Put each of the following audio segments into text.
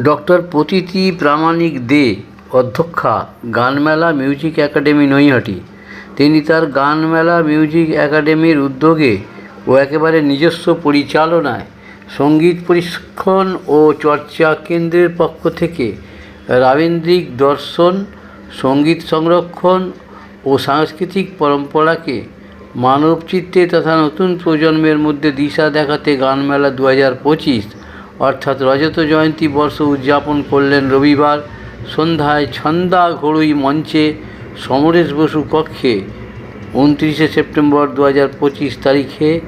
Doctor Pratiti প্রামাণিক দে, অধ্যক্ষা, গানমেলা music academy, Naihati. তিনি তার গানমেলা মিউজিক একাডেমির উদ্যোগে ও একেবারে নিজস্ব পরিচালনায় সঙ্গীত প্রশিক্ষণ ও চর্চা কেন্দ্রের পক্ষ থেকে রাবীন্দ্রিক দর্শন, সঙ্গীত সংরক্ষণ ও সাংস্কৃতিক পরম্পরাকে মানবচিত্তে তথা নতুন প্রজন্মের মধ্যে দিশা দেখাতে গানমেলা 2025 অর্থাৎ রজত জয়ন্তী বর্ষ উদযাপন করলেন রবিবার সন্ধ্যায় ছন্দা ঘড়ুই মঞ্চে, সমরেশ বসু কক্ষে 29 সেপ্টেম্বর 2025 তারিখে।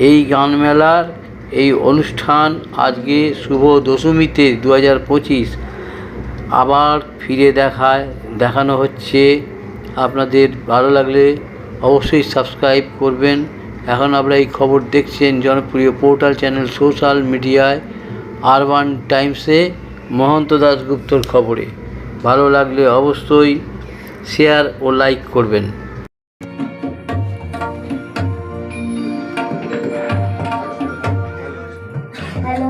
এই গানমেলার এই অনুষ্ঠান আজকে শুভ দশমীতে 2025 আবার ফিরে দেখানো হচ্ছে। আপনাদের ভালো লাগলে অবশ্যই সাবস্ক্রাইব করবেন। এখন আপনারা এই খবর দেখছেন জনপ্রিয় পোর্টাল চ্যানেল সোশ্যাল মিডিয়ায় আরবান টাইমসে মহন্ত দাশগুপ্তর খবরে। ভালো লাগলে অবশ্যই শেয়ার ও লাইক করবেন। হ্যালো।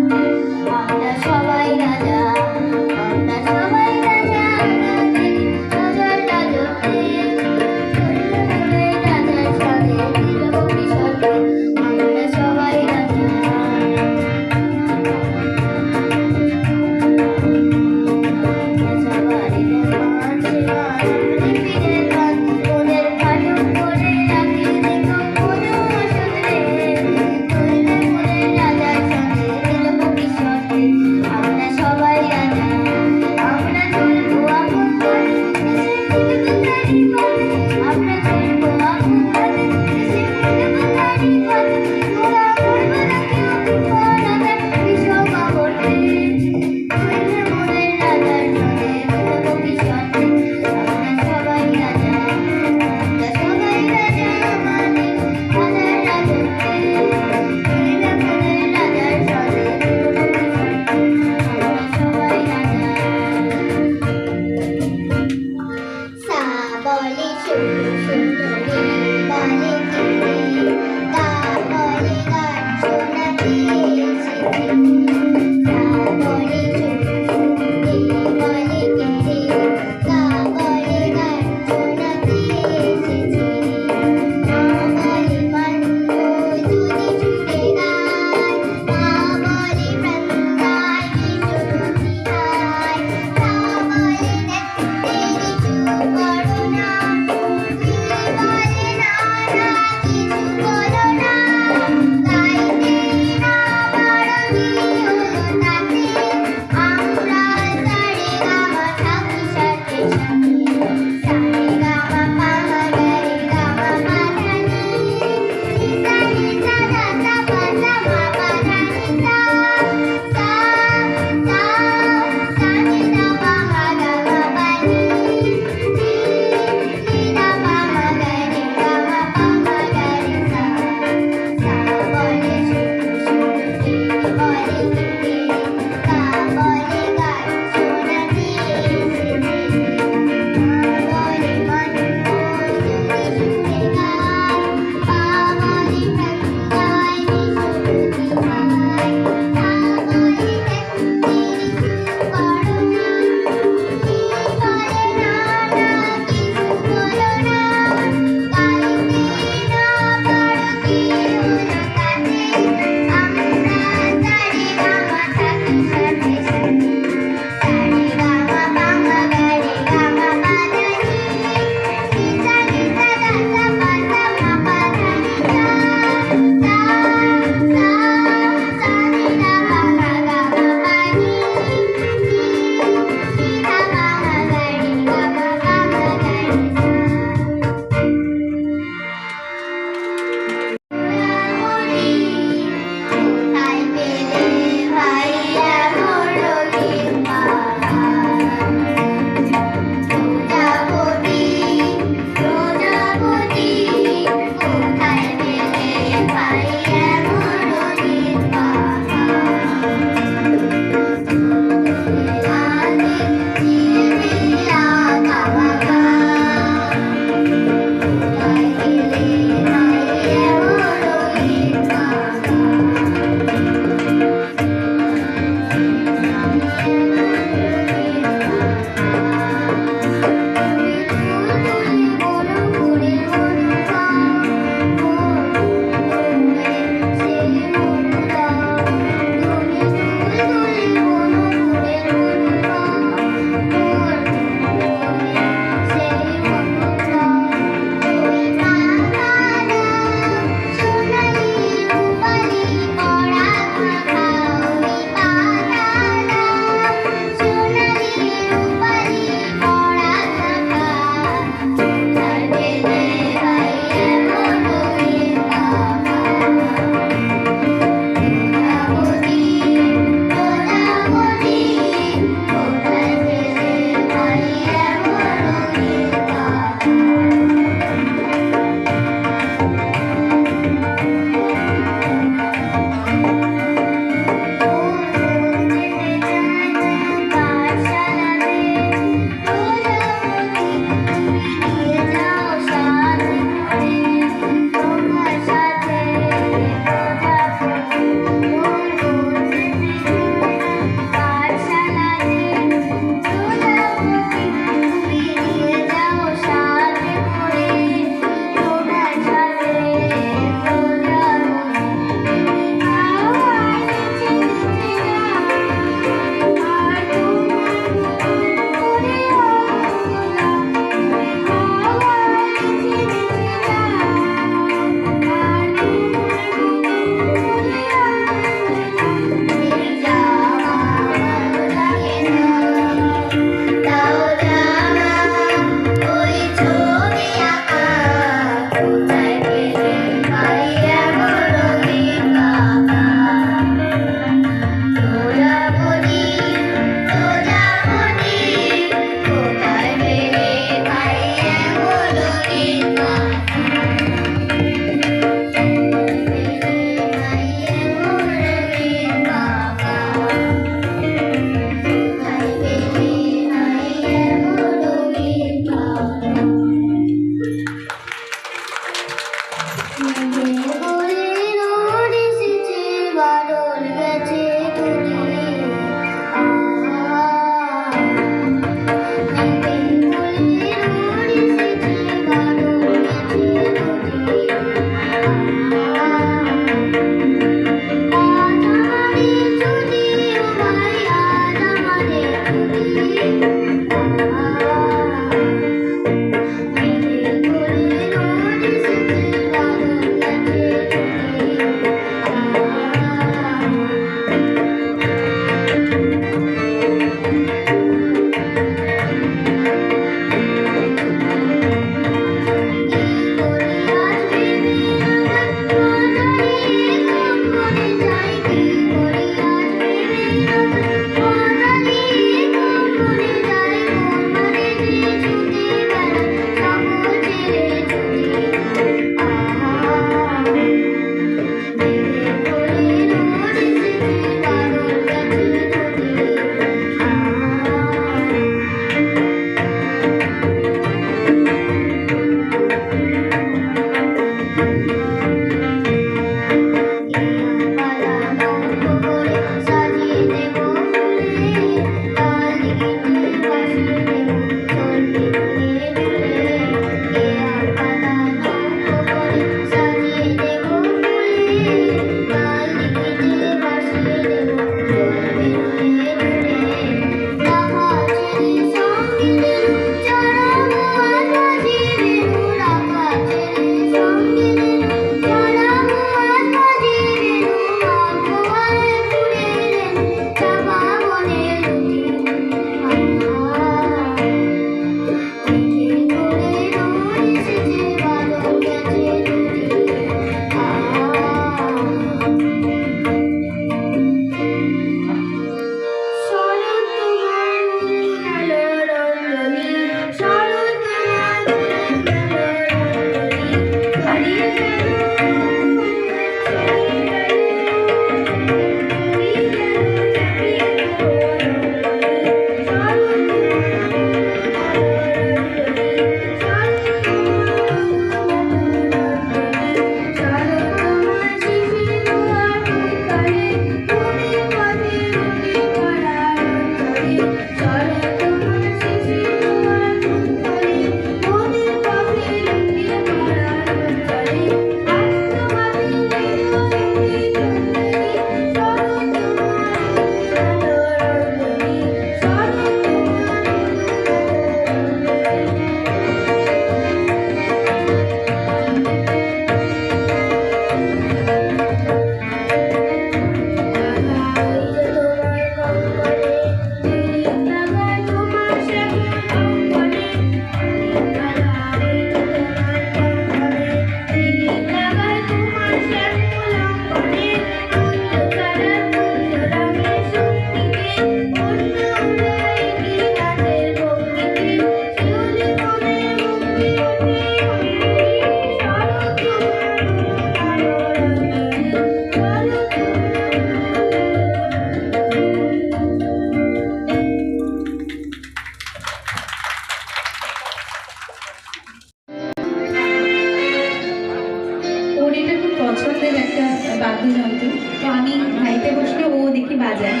বাজায়,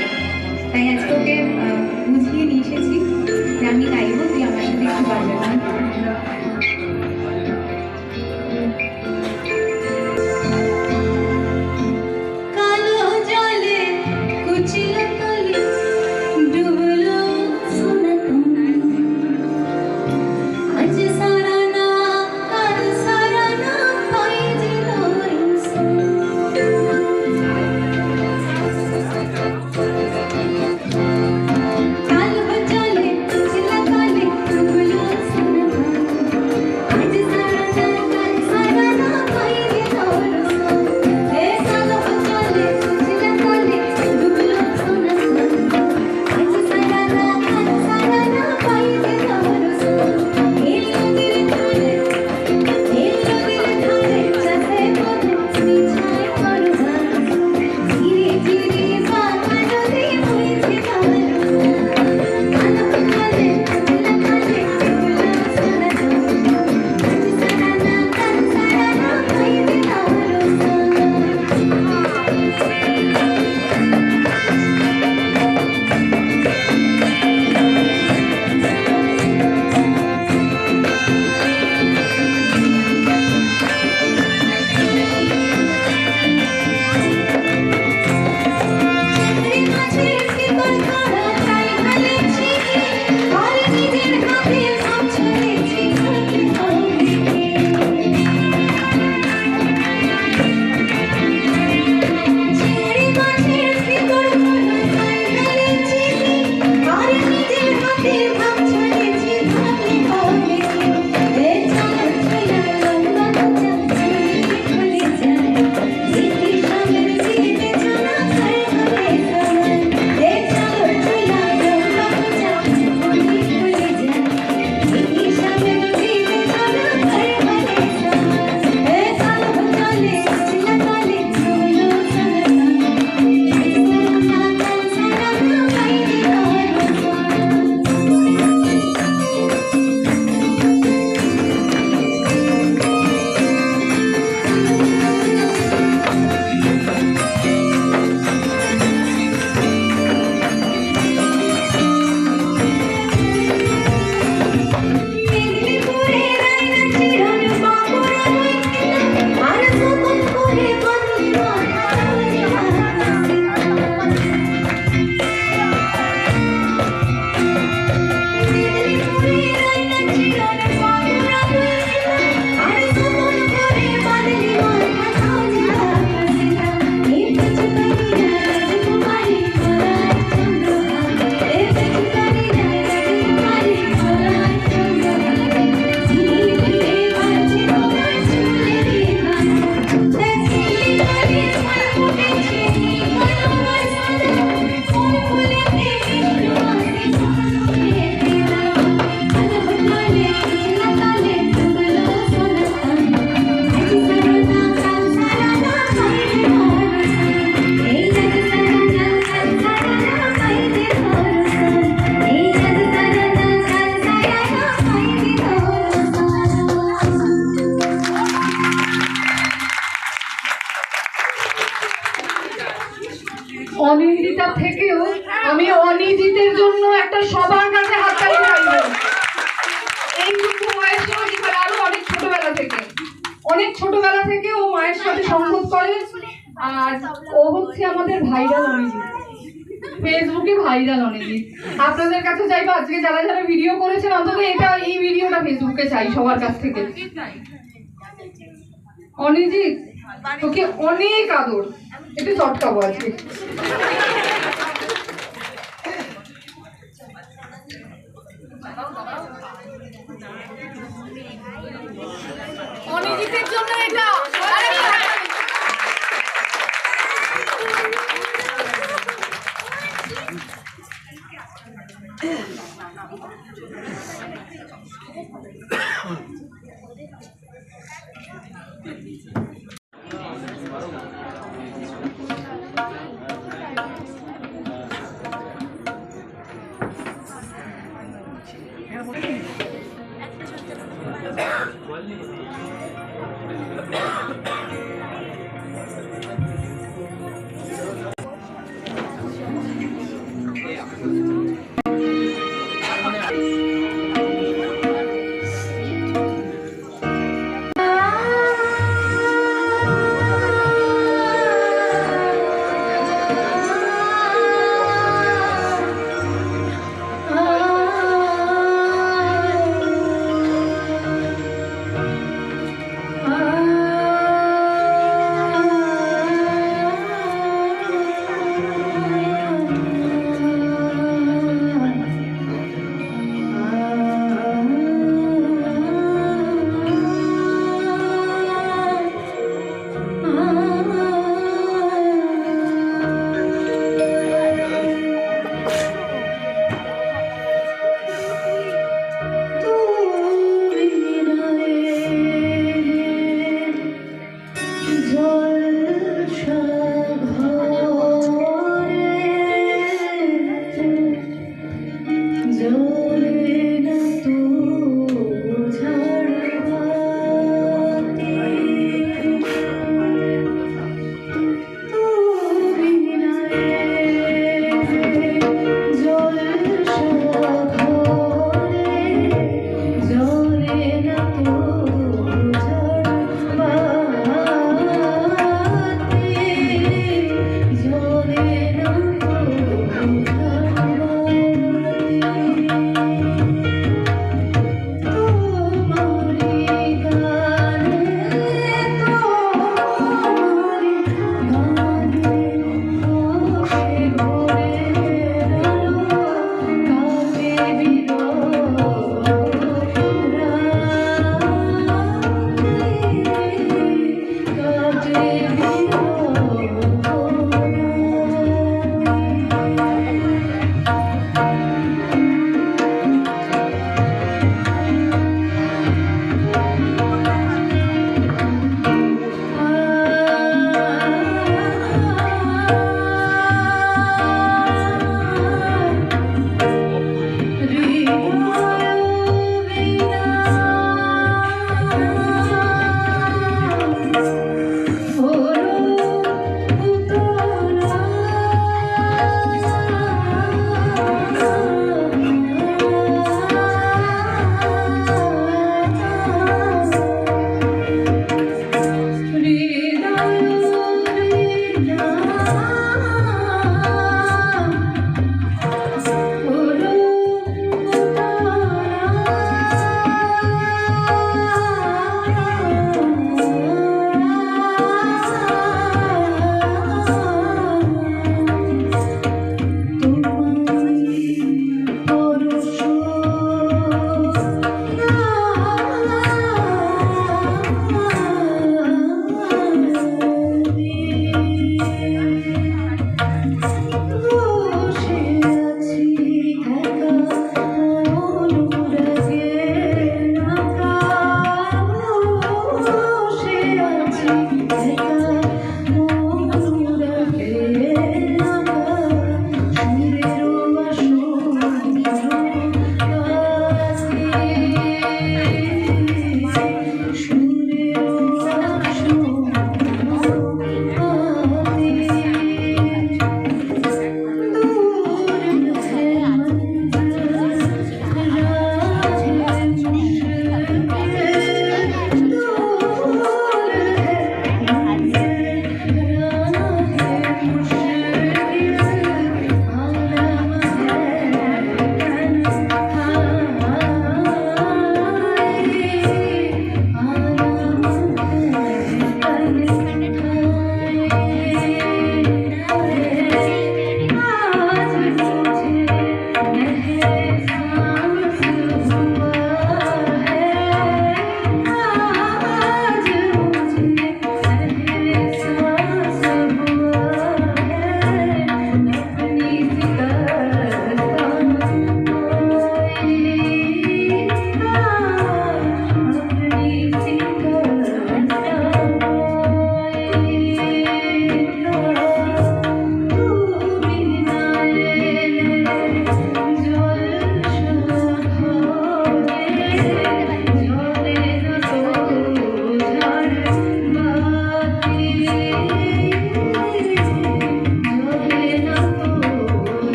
তাই আজকে ওকে বুঝিয়ে নিয়ে এসেছি যে আমি গাইবো, তুই আমার সাথে একটু বাজাবি। অনিন্দিতা থেকেও আমি অনিন্দিতের জন্য একটা সবার কাছে হাততালি চাইবো। এইটুকু বয়সে আরো অনেক ছোটবেলা থেকে ও মায়ের সাথে সংযোগ করে। আর ও হচ্ছে আমাদের ভাইরাল অনিন্দিত, ফেসবুকে ভাইরাল অনিন্দিত। আপনাদের কাছে চাইবো আজকে যারা যারা ভিডিও করেছেন অন্তত এই ভিডিওটা ফেসবুকে চাই সবার কাছ থেকে। অনিন্দিত তোকে অনেক আদর, একটু চটকাবো আজকে। অনিন্দিতের জন্য এটা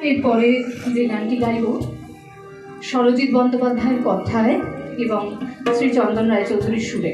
এরপরে যে গানটি গাইব সরজিৎ বন্দ্যোপাধ্যায়ের কথায় এবং শ্রী চন্দন রায়চৌধুরীর সুরে।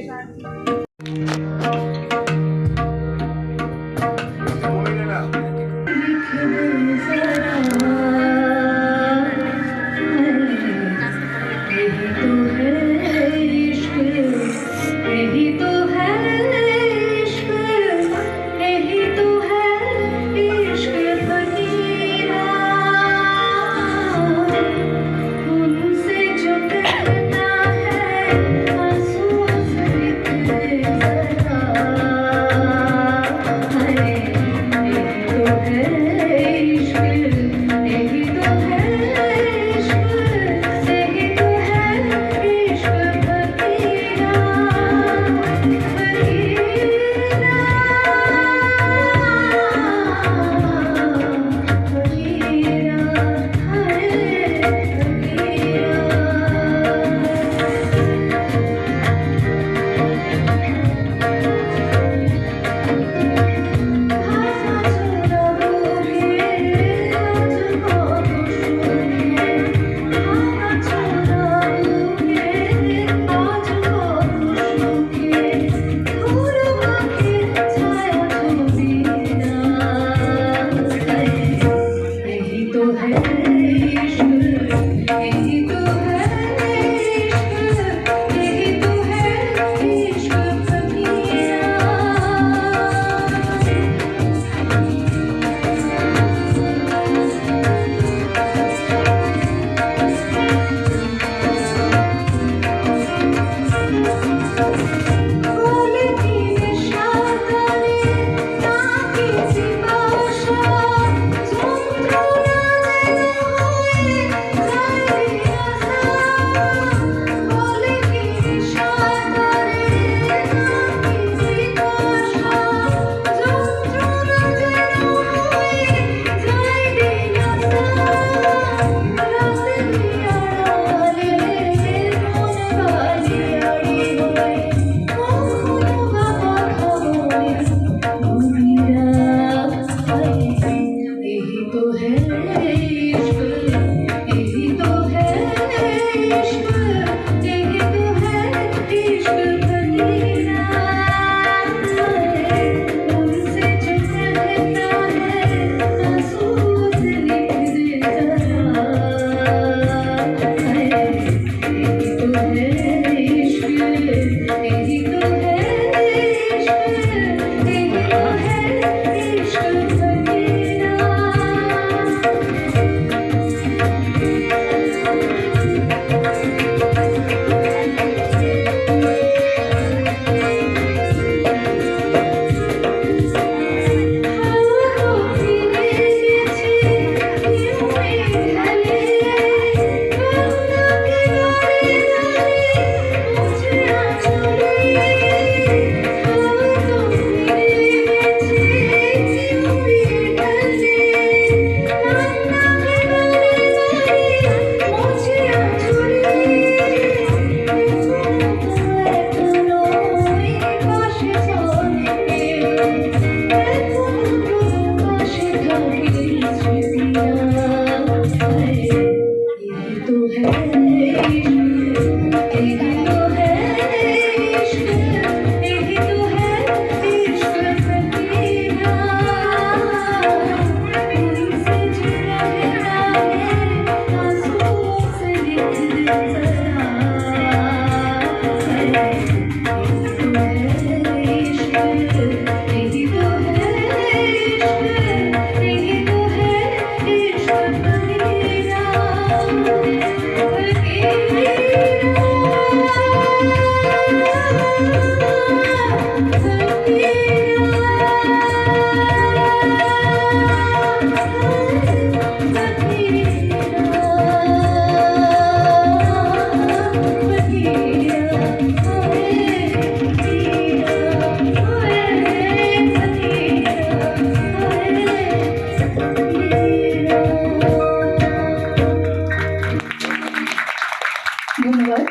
ধন্যবাদ।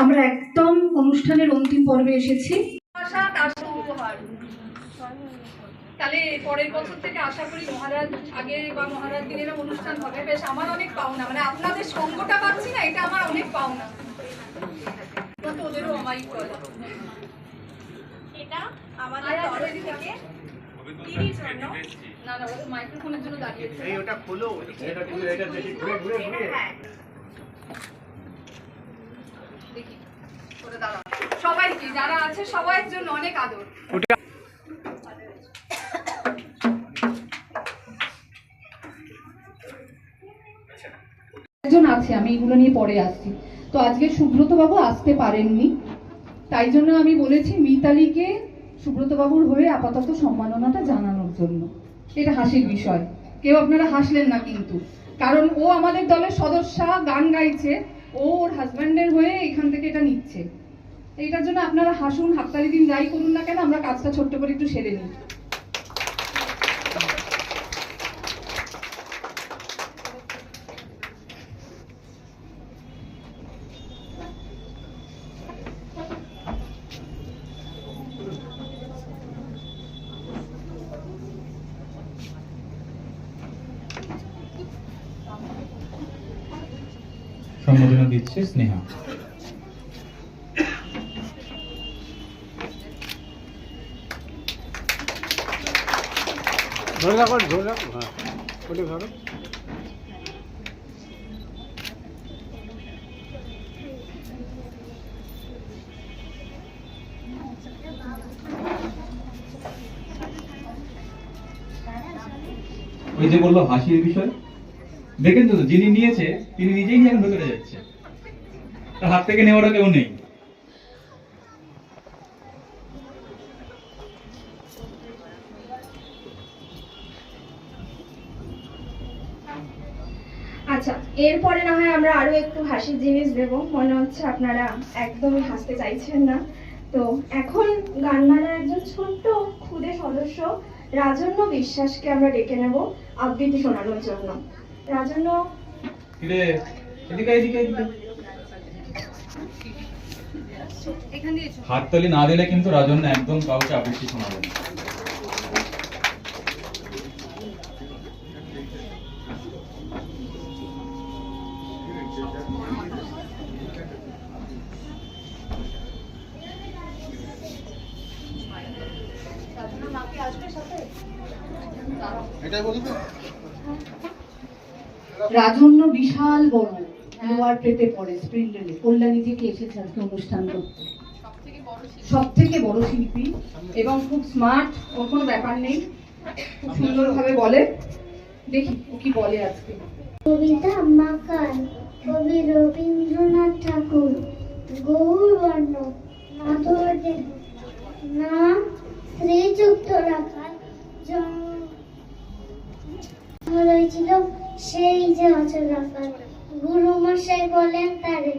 আমরা একদম অনুষ্ঠানের অন্তিম পর্বে এসেছি। তাহলে পরের বছর থেকে আশা করি মহারাজ আগে বা মহারাজ দিনের অনুষ্ঠান হবে। বেশ, আমার অনেক পাওনা, মানে আপনাদের সঙ্গটা পাচ্ছি না, এটা আমার অনেক পাওনা। তো ওদেরও অমায়িক বলে এটা আমাদের তরফ থেকে 30 জন। না না, ওদের মাইক্রোফোনের জন্য দাঁড়িয়েছে। এই ওটা খোলো, এটা তুমি এটা দেখি ঘুরে ঘুরে ঘুরে হ্যাঁ, দেখি করে দাঁড়াও। সবাইকে যারা আছে সবার জন্য অনেক আদর। একজন আছে, আমি এগুলো নিয়ে পরে আসছি। তো আজকে সুব্রত বাবু আসতে পারেননি, তাই জন্য আমি বলেছি মিতালিকে সুব্রত বাবুর হয়ে আপাতত সম্মাননাটা জানানোর জন্য। এটা হাসির বিষয়, কেউ আপনারা হাসলেন না কিন্তু, কারণ ও আমাদের দলের সদস্য, গান গাইছে, ও ওর হাজব্যান্ডের হয়ে এখান থেকে এটা নিচ্ছে। এইটার জন্য আপনারা হাসুন, হাততালি দিন, যাই করুন না কেন, আমরা কাজটা ছোট্ট করে একটু সেরে নিই। সম্বোধনা দিচ্ছে স্নেহা। ধরে রাখো, ধরে রাখো, হ্যাঁ ওটা ধরো। ওই যে বললো হাসির বিষয়, দেখেন তো যিনি নিয়েছে তিনি নিজেই এখন ভেতরে যাচ্ছে, তার হাত থেকে নেওয়াটা কেউ নেই। আচ্ছা, এরপরে না হয় আমরা আরো একটু হাসির জিনিস দেব। মনে হচ্ছে আপনারা একদমই হাসতে চাইছেন না। তো এখন গানমালার একজন ছোট্ট ক্ষুদে সদস্য রাজন্য বিশ্বাসকে আমরা ডেকে নেব আবৃত্তি শোনানোর জন্য। রাজন্য, কিরে, এদিকে এদিকে এদিকে। হাততালি না দিলে কিন্তু রাজন্য একদম কাউকে আবৃত্তি শোনাবে না। এটাই বলবে। রাজন্য বিশাল বড় লোয়ার প্লেটে পড়ে স্প্রিন্ডেলে, কল্যাণী থেকে এসেছে আজকে অনুষ্ঠান করতে। সব থেকে বড় শিল্পী এবং খুব স্মার্ট, ওর কোনো ব্যাপার নেই, খুব সুন্দরভাবে বলে। দেখি ও কি বলে আজকে। কবিতা মাকাল, কবি রবীন্দ্রনাথ ঠাকুর। গৌরবর্ণ মাধবদেব, নাম শ্রীযুক্ত রাখাল। জন্ম হয়েছিল সেই যে অচল রাখাল। গুরু মশাই বলেন তারে,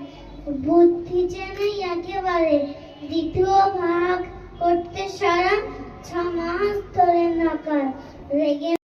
বুদ্ধি যে নেই একেবারে। দ্বিতীয় ভাগ করতে সারা 6 মাস ধরে নাকাল। রেগে